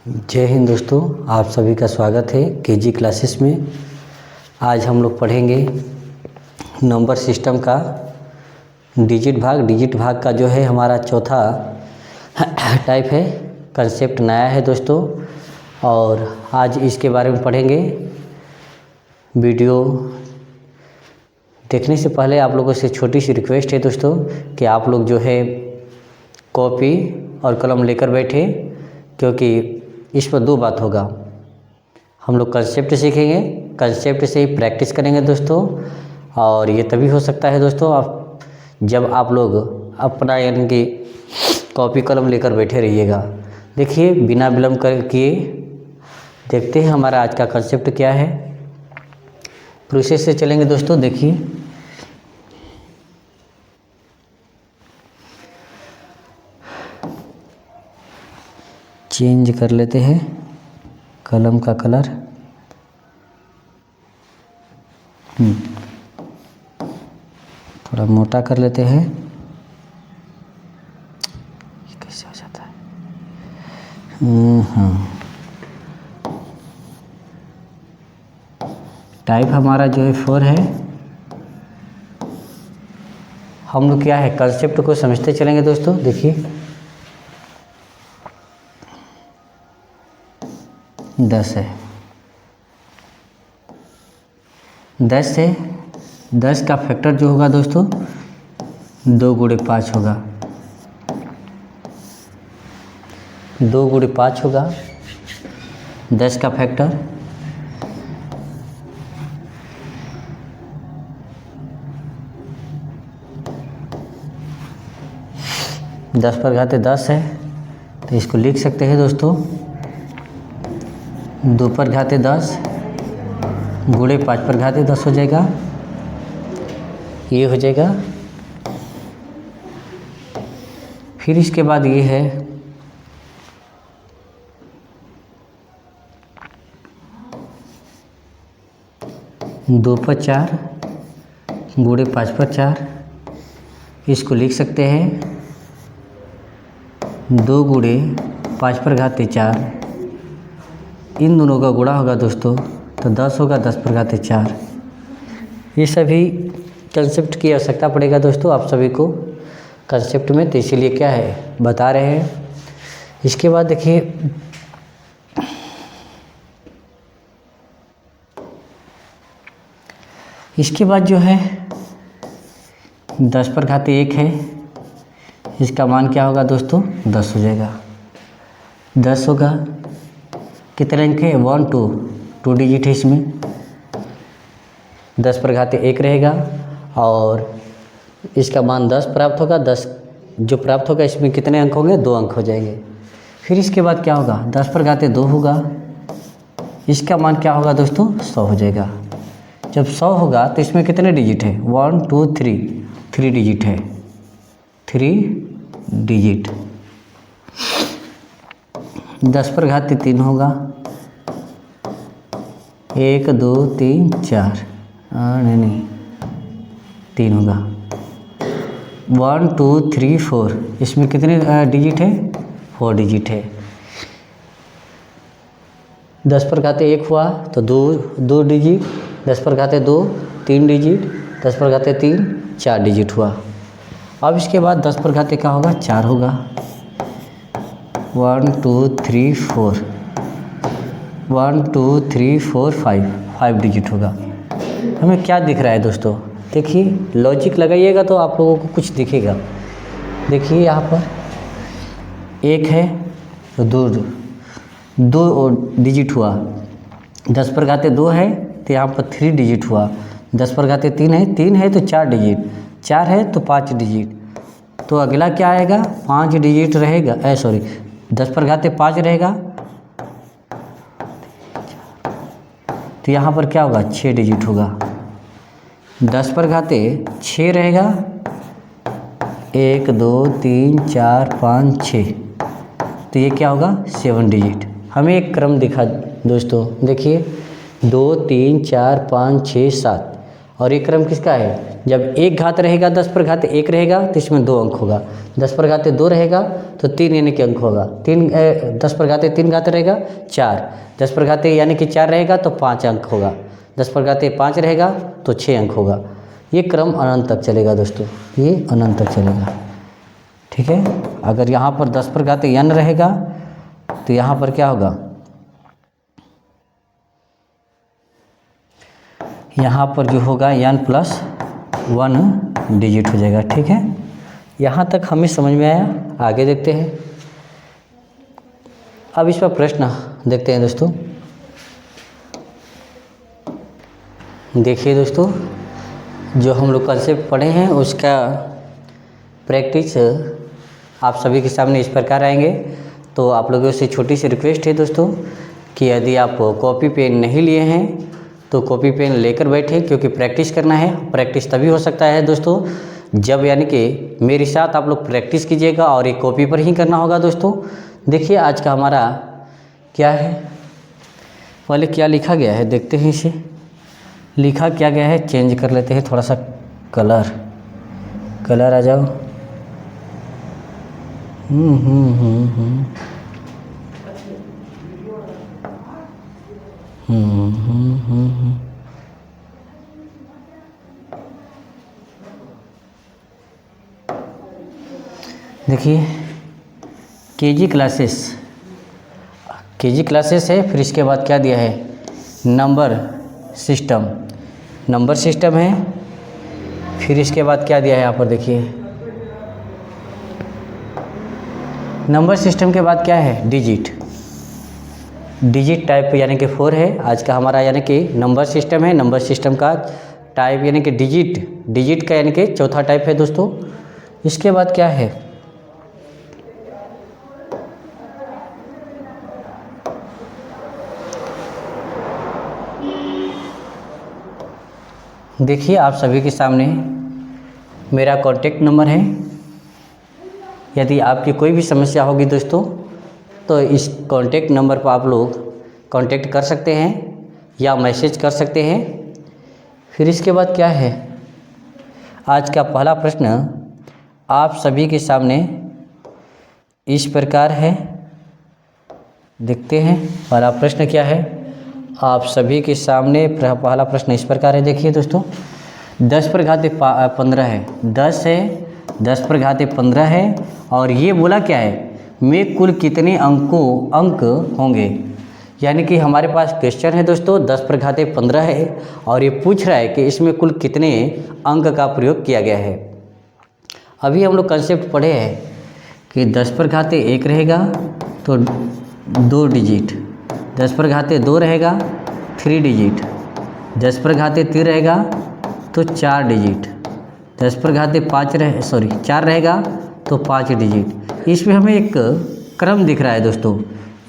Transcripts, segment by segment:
जय हिंद दोस्तों, आप सभी का स्वागत है केजी क्लासेस में। आज हम लोग पढ़ेंगे नंबर सिस्टम का डिजिट भाग का जो है हमारा चौथा टाइप है। कंसेप्ट नया है दोस्तों, और आज इसके बारे में पढ़ेंगे। वीडियो देखने से पहले आप लोगों से छोटी सी रिक्वेस्ट है दोस्तों कि आप लोग जो है कॉपी और कलम लेकर बैठे, क्योंकि इस पर दो बात होगा। हम लोग कंसेप्ट सीखेंगे, कंसेप्ट से ही प्रैक्टिस करेंगे दोस्तों। और ये तभी हो सकता है दोस्तों आप जब आप लोग अपना यानी कि कॉपी कलम लेकर बैठे रहिएगा। देखिए, बिना विलम्ब किए देखते हैं हमारा आज का कंसेप्ट क्या है। प्रोसेस से चलेंगे दोस्तों। देखिए, चेंज कर लेते हैं कलम का कलर। थोड़ा मोटा कर लेते हैं। कैसे हो जाता है? टाइप हमारा जो है 4 है। हम लोग क्या है कंसेप्ट को समझते चलेंगे दोस्तों। देखिए, 10 है। 10 है, 10 का फैक्टर जो होगा दोस्तों 2 गुणे 5 होगा। 2 गुणे 5 होगा 10 का फैक्टर। दस पर घाते 10 है तो इसको लिख सकते हैं दोस्तों 2 पर घाते 10 गुणे 5 पर घाते 10 हो जाएगा। ये हो जाएगा। फिर इसके बाद ये है 2 पर 4 गुणे 5 पर 4। इसको लिख सकते हैं 2 गुणे 5 पर घाते 4। इन दोनों का गुणा होगा दोस्तों तो 10 होगा 10 पर घाते 4। ये सभी कंसेप्ट की आवश्यकता पड़ेगा दोस्तों आप सभी को कंसेप्ट में, तो इसीलिए क्या है बता रहे हैं। इसके बाद देखिए, इसके बाद जो है 10 पर घाते 1 है। इसका मान क्या होगा दोस्तों 10 हो जाएगा। 10 होगा, कितने अंक है 1 2 डिजिट है इसमें। 10 पर घाते 1 रहेगा और इसका मान 10 प्राप्त होगा। 10 जो प्राप्त होगा इसमें कितने अंक होंगे 2 अंक हो जाएंगे। फिर इसके बाद क्या होगा 10 पर घाते 2 होगा। इसका मान क्या होगा दोस्तों 100 हो जाएगा। जब 100 होगा तो इसमें कितने डिजिट है 1 2 3 डिजिट है। 3 डिजिट। 10 पर घाते 3 होगा। 1 2 3 4 नहीं 3 होगा। 1 2 3 4 इसमें कितने डिजिट है 4 डिजिट है। 10 पर घाते 1 हुआ तो 2 डिजिट। 10 पर घाते 2 3 डिजिट। 10 पर घाते 3 4 डिजिट हुआ। अब इसके बाद 10 पर घाते क्या होगा 4 होगा। 1 2 3 4 1 2 3 4 5 डिजिट होगा। हमें क्या दिख रहा है दोस्तों, देखिए लॉजिक लगाइएगा तो आप लोगों को कुछ दिखेगा। देखिए यहाँ पर 1 है तो 2 डिजिट हुआ। 10 पर घाते 2 है तो यहाँ पर 3 डिजिट हुआ। 10 पर घाते 3 है तो 4 डिजिट। 4 है तो 5 डिजिट। तो अगला क्या आएगा 5 डिजिट रहेगा। 10 पर घाते 5 रहेगा तो यहाँ पर क्या होगा 6 डिजिट होगा। 10 पर घाते 6 रहेगा 1 2 3 4 5 6 तो ये क्या होगा 7 डिजिट। हमें एक क्रम दिखा दोस्तों। देखिए 2 3 4 5 6 7 और ये क्रम किसका है? जब एक घात रहेगा 10 पर घात 1 रहेगा तो इसमें 2 अंक होगा, 10 पर घात 2 रहेगा तो 3 यानी कि अंक होगा, 10 पर घात 3 घात रहेगा 4, 10 पर घात यानी कि 4 रहेगा तो 5 अंक होगा, 10 पर घात 5 रहेगा तो 6 अंक होगा। ये क्रम अनंत तक चलेगा दोस्तों, ये अनंत तक चलेगा। ठीक है, अगर यहाँ पर 10 पर घात n रहेगा तो यहाँ पर क्या होगा? यहाँ पर जो होगा n+1 डिजिट हो जाएगा। ठीक है, यहाँ तक हमें समझ में आया। आगे देखते हैं। अब इस पर प्रश्न देखते हैं दोस्तों। देखिए दोस्तों, जो हम लोग कंसेप्ट पढ़े हैं उसका प्रैक्टिस आप सभी के सामने इस प्रकार आएंगे। तो आप लोगों से छोटी सी रिक्वेस्ट है दोस्तों कि यदि आप कॉपी पेन नहीं लिए हैं तो कॉपी पेन लेकर बैठे, क्योंकि प्रैक्टिस करना है। प्रैक्टिस तभी हो सकता है दोस्तों जब यानी कि मेरे साथ आप लोग प्रैक्टिस कीजिएगा और एक कॉपी पर ही करना होगा दोस्तों। देखिए आज का हमारा क्या है, पहले क्या लिखा गया है देखते हैं। इसे लिखा क्या गया है चेंज कर लेते हैं थोड़ा सा, कलर आ जाओ। देखिए केजी क्लासेस है, फिर इसके बाद क्या दिया है? नंबर सिस्टम है। फिर इसके बाद क्या दिया है यहाँ पर देखिए, नंबर सिस्टम के बाद क्या है? डिजिट टाइप यानी कि 4 है आज का हमारा, यानी कि नंबर सिस्टम है। नंबर सिस्टम का टाइप यानी कि डिजिट का यानी कि चौथा टाइप है दोस्तों। इसके बाद क्या है? देखिए आप सभी के सामने मेरा कॉन्टेक्ट नंबर है। यदि आपकी कोई भी समस्या होगी दोस्तों तो इस कॉन्टेक्ट नंबर पर आप लोग कॉन्टेक्ट कर सकते हैं या मैसेज कर सकते हैं। फिर इसके बाद क्या है? आज का पहला प्रश्न आप सभी के सामने इस प्रकार है, देखते हैं पहला प्रश्न क्या है। आप सभी के सामने पहला प्रश्न इस प्रकार है। देखिए दोस्तों 10 पर घात 15 है, 10 पर घात 15 है और ये बोला क्या है? में कुल कितने अंक होंगे। यानी कि हमारे पास क्वेश्चन है दोस्तों 10 पर घात 15 है और ये पूछ रहा है कि इसमें कुल कितने अंक का प्रयोग किया गया है। अभी हम लोग कंसेप्ट पढ़े हैं कि 10 पर घात 1 रहेगा तो 2 डिजिट, 10 पर घात 2 रहेगा 3 डिजिट, 10 पर घात 3 रहेगा तो 4 डिजिट, 10 पर घात 4 रहेगा तो 5 डिजिट। इसमें हमें एक क्रम दिख रहा है दोस्तों।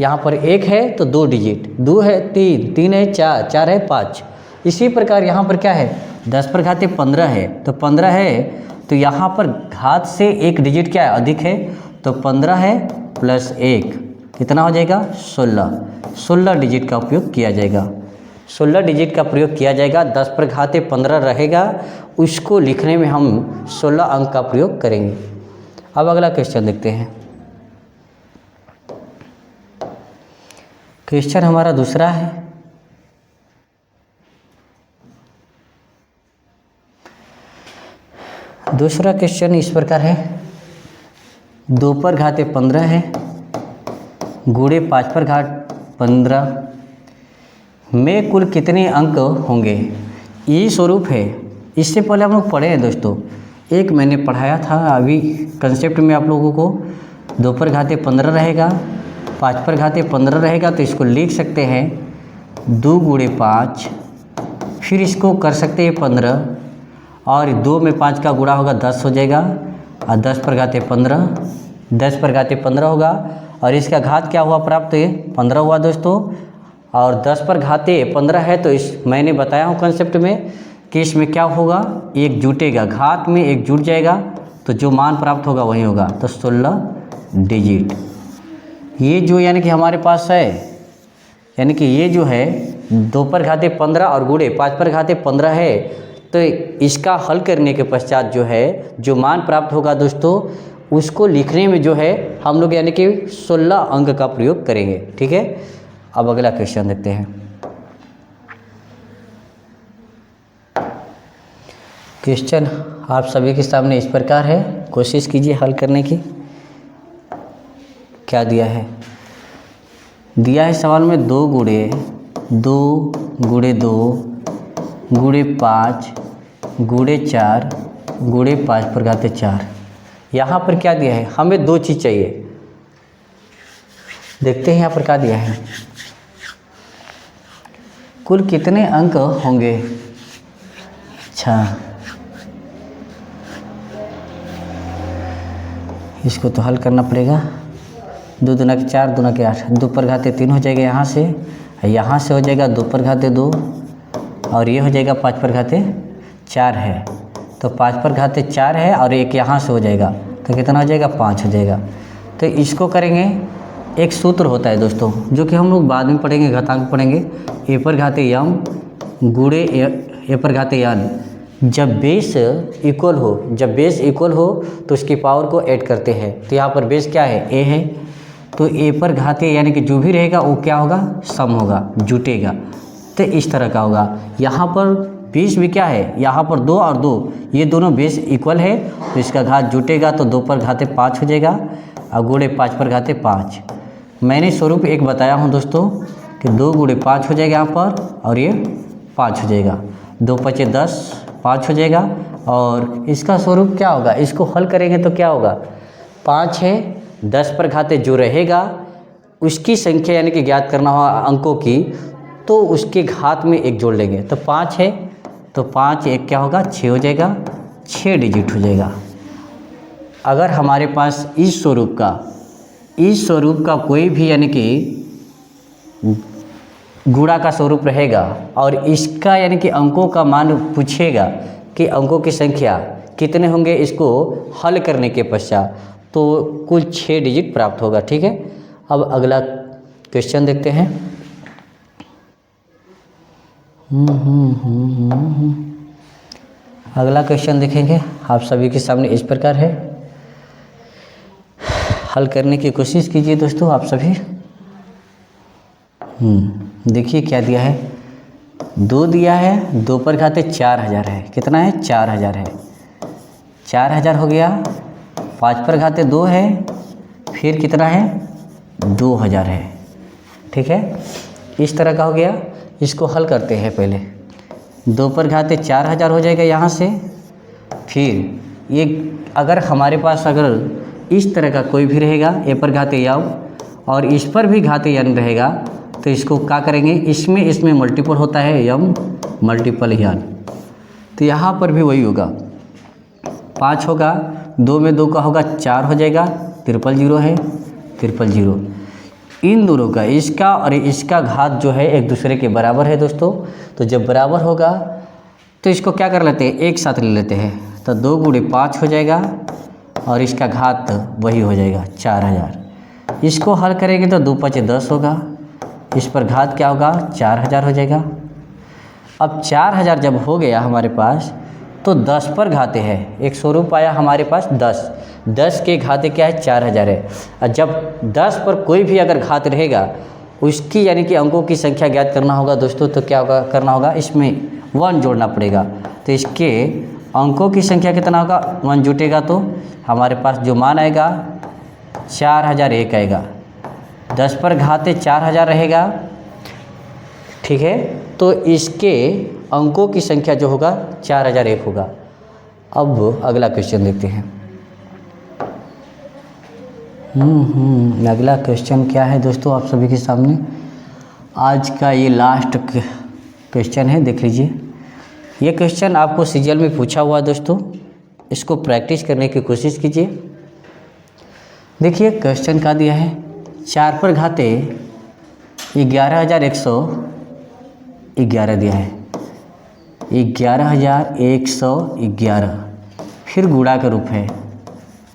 यहाँ पर 1 है तो 2 डिजिट, 2 है 3 है 4 है 5। इसी प्रकार यहाँ पर क्या है? 10 पर घात 15 है तो 15 है तो यहाँ पर घात से 1 डिजिट क्या है? अधिक है, तो 15 है प्लस 1 कितना हो जाएगा? 16 डिजिट का उपयोग किया जाएगा। 16 डिजिट का प्रयोग किया जाएगा। 10 पर घात 15 रहेगा उसको लिखने में हम 16 अंक का प्रयोग करेंगे। अब अगला क्वेश्चन देखते हैं। क्वेश्चन हमारा दूसरा है। दूसरा क्वेश्चन इस प्रकार है, 2 पर घात 15 है गुणे 5 पर घात 15 में कुल कितने अंक होंगे। ये स्वरूप है। इससे पहले हम लोग पढ़े हैं दोस्तों, एक मैंने पढ़ाया था अभी कंसेप्ट में आप लोगों को। 2 पर घात 15 रहेगा, 5 पर घात 15 रहेगा तो इसको लिख सकते हैं 2 गुणे 5, फिर इसको कर सकते हैं 15 और 2 में 5 का गुणा होगा 10 हो जाएगा और 10 पर घात 15, 10 पर घात 15 होगा और इसका घात क्या हुआ प्राप्त? 15 हुआ दोस्तों। और 10 पर घात 15 है तो इस मैंने बताया हूँ कंसेप्ट में कि इसमें क्या होगा? 1 जुटेगा, घात में 1 जुट जाएगा तो जो मान प्राप्त होगा वही होगा, तो 16 डिजिट। ये जो यानी कि हमारे पास है, यानी कि ये जो है 2 पर घात 15 और गुणे 5 पर घात 15 है तो इसका हल करने के पश्चात जो है जो मान प्राप्त होगा दोस्तों, उसको लिखने में जो है हम लोग यानी कि 16 अंक का प्रयोग करेंगे। ठीक है, अब अगला क्वेश्चन देखते हैं। क्वेश्चन आप सभी के सामने इस प्रकार है, कोशिश कीजिए हल करने की। क्या दिया है? दिया है सवाल में 2 गुणे 2 गुणे 2 गुणे 5 गुणे 4 गुणे 5 पर घाते 4। यहाँ पर क्या दिया है? हमें 2 चीज़ चाहिए। देखते हैं यहाँ पर क्या दिया है। कुल कितने अंक होंगे? अच्छा, इसको तो हल करना पड़ेगा। 2 दूना के 4 दूना के 8, 2 पर घाते 3 हो जाएगा यहाँ से हो जाएगा 2 पर घाते 2 और ये हो जाएगा 5 पर घाते 4 है। तो 5 पर घाते 4 है और एक यहाँ से हो जाएगा तो कितना हो जाएगा? 5 हो जाएगा। तो इसको करेंगे, एक सूत्र होता है दोस्तों जो कि हम लोग बाद में पढ़ेंगे, घातांक पढ़ेंगे। ए पर घाते यम गुणे ए पर घाते यन। जब बेस इक्वल हो तो उसकी पावर को ऐड करते हैं। तो यहाँ पर बेस क्या है? ए है, तो ए पर घाते यानी कि जो भी रहेगा वो क्या होगा? सम होगा, जुटेगा। तो इस तरह का होगा। यहाँ पर बेस भी क्या है? यहाँ पर 2 और 2 ये दोनों बेस इक्वल है तो इसका घात जुटेगा तो 2 पर घाते 5 हो जाएगा और गुणे 5 पर घाते 5। मैंने स्वरूप एक बताया हूँ दोस्तों कि 2 गुणे 5 हो जाएगा यहाँ पर और ये 5 हो जाएगा। 2 पचे 10, 5 हो जाएगा। और इसका स्वरूप क्या होगा? इसको हल करेंगे तो क्या होगा? 5 है, 10 पर घाते जो रहेगा उसकी संख्या यानी कि ज्ञात करना होगा अंकों की, तो उसके घात में 1 जोड़ लेंगे। तो 5 है तो 5 1 क्या होगा? 6 हो जाएगा, 6 डिजिट हो जाएगा। अगर हमारे पास इस स्वरूप का कोई भी यानी कि गुणा का स्वरूप रहेगा और इसका यानी कि अंकों का मान पूछेगा कि अंकों की संख्या कितने होंगे इसको हल करने के पश्चात, तो कुल 6 डिजिट प्राप्त होगा। ठीक है, अब अगला क्वेश्चन देखते हैं। अगला क्वेश्चन देखेंगे आप सभी के सामने इस प्रकार है। हल करने की कोशिश कीजिए दोस्तों आप सभी। देखिए क्या दिया है। 2 दिया है, 2 पर घाते 4000 है। कितना है? 4000 है। 4000 हो गया। 5 पर घाते 2 है, फिर कितना है? 2000 है। ठीक है, इस तरह का हो गया। इसको हल करते हैं। पहले 2 पर घाते 4000 हो जाएगा यहाँ से। फिर ये अगर हमारे पास अगर इस तरह का कोई भी रहेगा ए पर घाते यम और इस पर भी घाते यन रहेगा तो इसको क्या करेंगे? इसमें मल्टीपल होता है यम मल्टीपल यन, तो यहाँ पर भी वही होगा। 5 होगा, 2 में 2 का होगा 4 हो जाएगा, 000 है 000। इन दोनों का इसका और इसका घात जो है एक दूसरे के बराबर है दोस्तों। तो जब बराबर होगा तो इसको क्या कर लेते हैं? एक साथ ले लेते हैं। तो 2 गुणे 5 हो जाएगा और इसका घात वही हो जाएगा 4000। इसको हल करेंगे तो 2 पचे 10 होगा, इस पर घात क्या होगा? 4000 हो जाएगा। अब 4000 जब हो गया हमारे पास तो 10 पर घाते हैं। एक स्वरूप आया हमारे पास 10 के घाते क्या है? 4000 है। और जब 10 पर कोई भी अगर घात रहेगा उसकी यानी कि अंकों की संख्या ज्ञात करना होगा दोस्तों। तो क्या होगा करना होगा? इसमें 1 जोड़ना पड़ेगा। तो इसके अंकों की संख्या कितना होगा? 1 जुटेगा तो हमारे पास जो मान आएगा 4001 आएगा। 10 पर घाते 4000 रहेगा। ठीक है, तो इसके अंकों की संख्या जो होगा 4001 होगा। अब अगला क्वेश्चन देखते हैं। अगला क्वेश्चन क्या है दोस्तों आप सभी के सामने? आज का ये लास्ट क्वेश्चन है, देख लीजिए। ये क्वेश्चन आपको सीजीएल में पूछा हुआ है दोस्तों, इसको प्रैक्टिस करने की कोशिश कीजिए। देखिए क्वेश्चन क्या दिया है। 4 पर घाते 11111 दिया है, 11111, फिर गुणा का रूप है।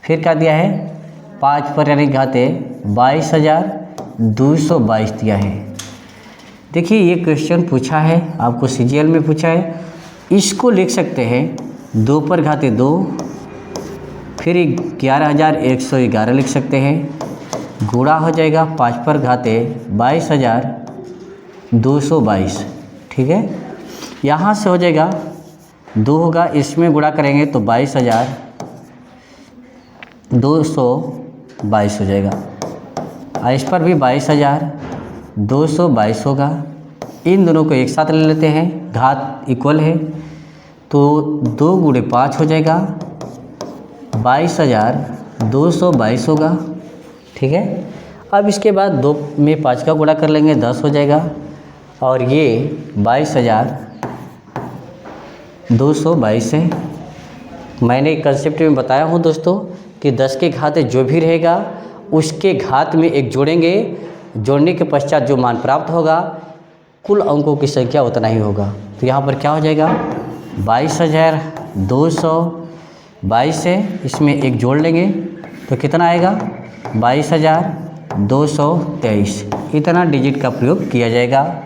फिर क्या दिया है? 5 पर यानी घाते 22222 दिया है। देखिए ये क्वेश्चन पूछा है आपको सीजीएल में पूछा है इसको लिख सकते हैं 2 पर घाते 2, फिर 11,111 लिख सकते हैं, गुणा हो जाएगा 5 पर घाते 22,222। ठीक है, यहाँ से हो जाएगा 2 होगा, इसमें गुणा करेंगे तो 22,222 हो जाएगा। इस पर भी 22,222 होगा। इन दोनों को एक साथ ले लेते हैं, घात इक्वल है तो 2 गुणे 5 हो जाएगा, 22,222 होगा। ठीक है, अब इसके बाद 2 में 5 का गुणा कर लेंगे, 10 हो जाएगा, और ये 22,222 है। मैंने कंसेप्ट में बताया हूँ दोस्तों कि 10 के घात जो भी रहेगा उसके घात में एक जोड़ेंगे, जोड़ने के पश्चात जो मान प्राप्त होगा कुल अंकों की संख्या उतना ही होगा। तो यहाँ पर क्या हो जाएगा, 22,222 है, इसमें एक जोड़ लेंगे तो कितना आएगा, 22,223। इतना डिजिट का प्रयोग किया जाएगा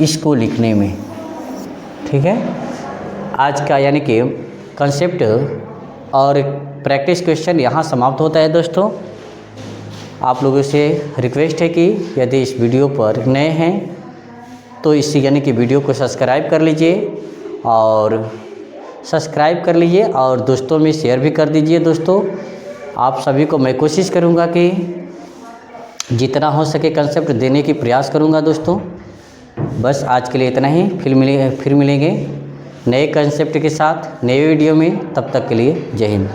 इसको लिखने में। ठीक है, आज का यानी कि कंसेप्ट और प्रैक्टिस क्वेश्चन यहाँ समाप्त होता है दोस्तों। आप लोगों से रिक्वेस्ट है कि यदि इस वीडियो पर नए हैं तो इस यानी कि वीडियो को सब्सक्राइब कर लीजिए, और सब्सक्राइब कर लीजिए और दोस्तों में शेयर भी कर दीजिए। दोस्तों आप सभी को मैं कोशिश करूँगा कि जितना हो सके कंसेप्ट देने की प्रयास करूँगा दोस्तों। बस आज के लिए इतना ही, फिर मिलेंगे नए कंसेप्ट के साथ नए वीडियो में। तब तक के लिए जय हिंद।